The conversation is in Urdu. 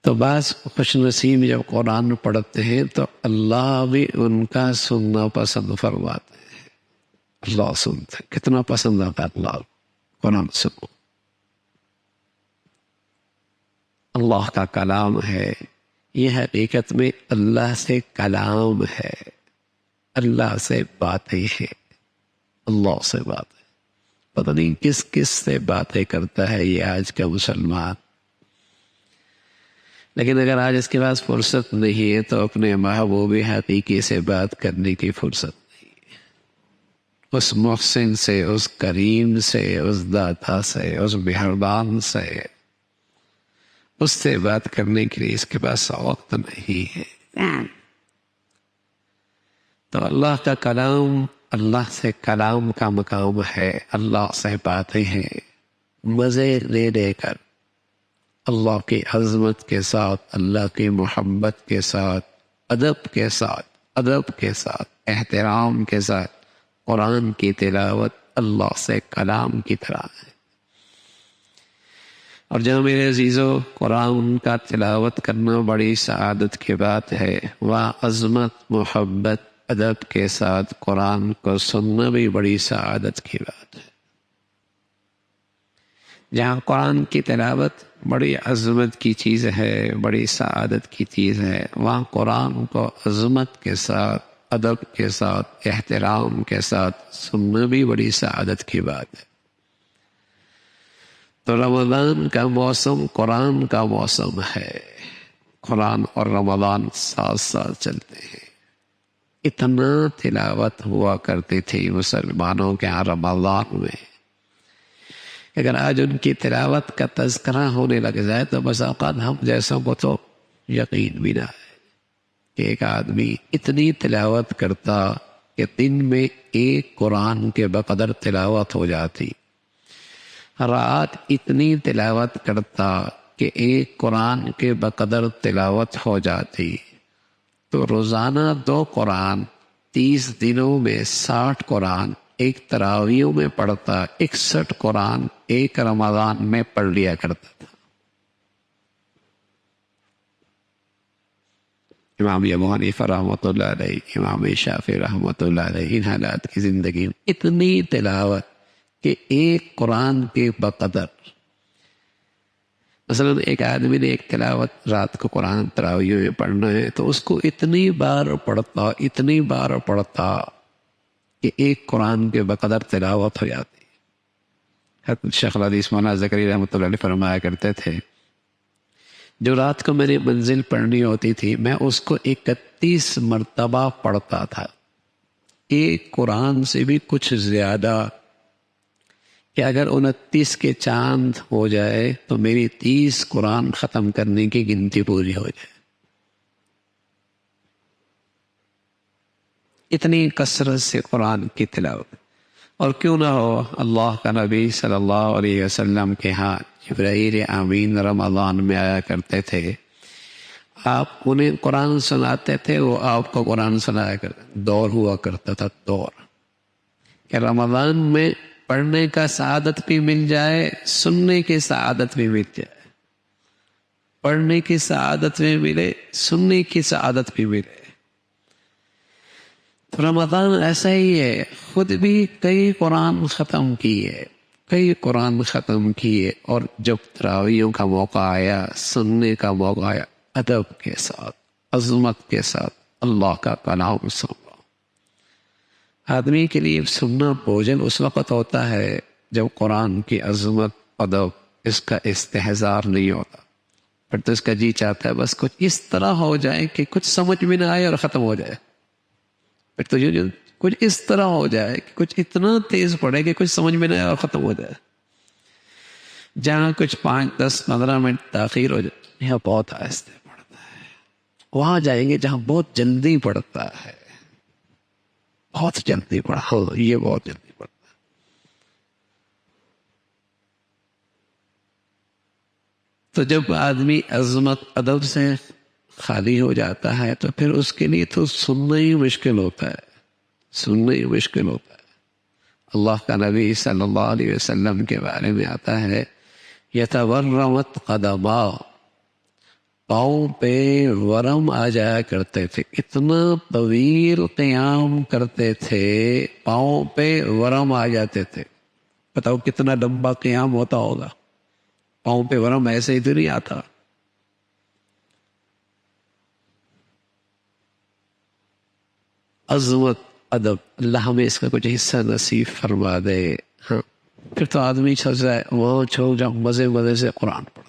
تو بعض خوش نصیب جب قرآن پڑھتے ہیں تو اللہ بھی ان کا سننا پسند فرماتے ہیں. اللہ سنتے ہیں. کتنا پسند آتا ہے اللہ قرآن سنو. اللہ کا کلام ہے. یہ حقیقت میں اللہ سے کلام ہے. اللہ سے باتیں ہیں. اللہ سے باتیں. پتہ نہیں کس کس سے باتیں کرتا ہے یہ آج کا مسلمان. لیکن اگر آج اس کے پاس فرصت نہیں ہے تو اپنے محبوب حقیقی سے بات کرنے کی فرصت نہیں ہے. اس محسن سے، اس کریم سے، اس داتا سے، اس مہربان سے، اس سے بات کرنے کے لیے اس کے پاس وقت نہیں ہے. تو اللہ کا کلام، اللہ سے کلام کا مقام ہے. اللہ سے باتیں ہیں مزے لے لے کر، اللہ کی عظمت کے ساتھ، اللہ کی محبت کے ساتھ، ادب کے ساتھ احترام کے ساتھ قرآن کی تلاوت اللہ سے کلام کی طرح ہے. اور جو میرے عزیزو قرآن کا تلاوت کرنا بڑی سعادت کی بات ہے. وہاں عظمت، محبت، ادب کے ساتھ قرآن کو سننا بھی بڑی سعادت کی بات ہے. جہاں قرآن کی تلاوت بڑی عظمت کی چیز ہے، بڑی سعادت کی چیز ہے، وہاں قرآن کو عظمت کے ساتھ، ادب کے ساتھ، احترام کے ساتھ سننا بھی بڑی سعادت کی بات ہے. تو رمضان کا موسم قرآن کا موسم ہے. قرآن اور رمضان ساتھ ساتھ چلتے ہیں. اتنا تلاوت ہوا کرتی تھی مسلمانوں کے یہاں رمضان میں. اگر آج ان کی تلاوت کا تذکرہ ہونے لگ جائے تو بس اوقات ہم جیسوں کو تو یقین بھی نہ ہے کہ ایک آدمی اتنی تلاوت کرتا کہ دن میں ایک قرآن کے بقدر تلاوت ہو جاتی. رات اتنی تلاوت کرتا کہ ایک قرآن کے بقدر تلاوت ہو جاتی. تو روزانہ 2 قرآن، 30 دنوں میں 60 قرآن ایک تراویحوں میں پڑھتا. 61 قرآن ایک رمضان میں پڑھ لیا کرتا تھا. امام ابو حنیفہ رحمۃ اللہ علیہ، امام شافعی رحمۃ اللہ علیہ، ان حالات کی زندگی میں اتنی تلاوت کہ ایک قرآن کے بقدر. مثلا ایک آدمی نے ایک تلاوت رات کو قرآن تراویح میں پڑھنا ہے تو اس کو اتنی بار پڑھتا کہ ایک قرآن کے بقدر تلاوت ہو جاتی. حضرت شیخ الحدیث مولانا زکریا رحمۃ اللہ علیہ فرمایا کرتے تھے جو رات کو میری منزل پڑھنی ہوتی تھی میں اس کو 31 مرتبہ پڑھتا تھا. ایک قرآن سے بھی کچھ زیادہ کہ اگر 29 کے چاند ہو جائے تو میری 30 قرآن ختم کرنے کی گنتی پوری ہو جائے. اتنی کثرت سے قرآن کی تلاوت. اور کیوں نہ ہو اللہ کا نبی صلی اللہ علیہ وسلم کے ہاں جبرائیل امین رمضان میں آیا کرتے تھے. آپ انہیں قرآن سناتے تھے، وہ آپ کو قرآن سنایا کرتے. دور ہوا کرتا تھا، دور کہ رمضان میں پڑھنے کا سعادت بھی مل جائے، سننے کی سعادت بھی مل جائے. پڑھنے کی سعادت بھی ملے، سننے کی سعادت بھی ملے. تو رمضان ایسا ہی ہے. خود بھی کئی قرآن ختم کیے اور جب تراویحوں کا موقع آیا، سننے کا موقع آیا، ادب کے ساتھ، عظمت کے ساتھ اللہ کا کلام سن. آدمی کے لیے سننا بوجھل اس وقت ہوتا ہے جب قرآن کی عظمت، ادب، اس کا استحضار نہیں ہوتا. پھر تو اس کا جی چاہتا ہے بس کچھ اس طرح ہو جائے کہ کچھ سمجھ میں نہ آئے اور ختم ہو جائے. پھر تو کچھ اس طرح ہو جائے کہ کچھ اتنا تیز پڑے کہ کچھ سمجھ میں نہ آئے اور ختم ہو جائے. جہاں کچھ 5، 10، 15 منٹ تاخیر ہو جائے یہاں بہت آہستہ پڑتا ہے. وہاں جائیں گے جہاں بہت جلدی پڑتا ہے، بہت جلدی پڑھا، یہ بہت جلدی پڑھتا ہے. تو جب آدمی عظمت ادب سے خالی ہو جاتا ہے تو پھر اس کے لیے تو سننا ہی مشکل ہوتا ہے. اللہ کا نبی صلی اللہ علیہ وسلم کے بارے میں آتا ہے یتورمت قدما، پاؤں پہ ورم آ جایا کرتے تھے، اتنا طویل قیام کرتے تھے، پاؤں پہ ورم آ جاتے تھے. بتاؤ کتنا لمبا قیام ہوتا ہوگا. پاؤں پہ ورم ایسے ہی تو نہیں آتا. عظمت، ادب، اللہ ہمیں اس کا کچھ حصہ نصیب فرما دے. ہاں پھر تو آدمی چھل جائے وہاں چھوڑ جاؤ، مزے مزے سے قرآن پڑھ.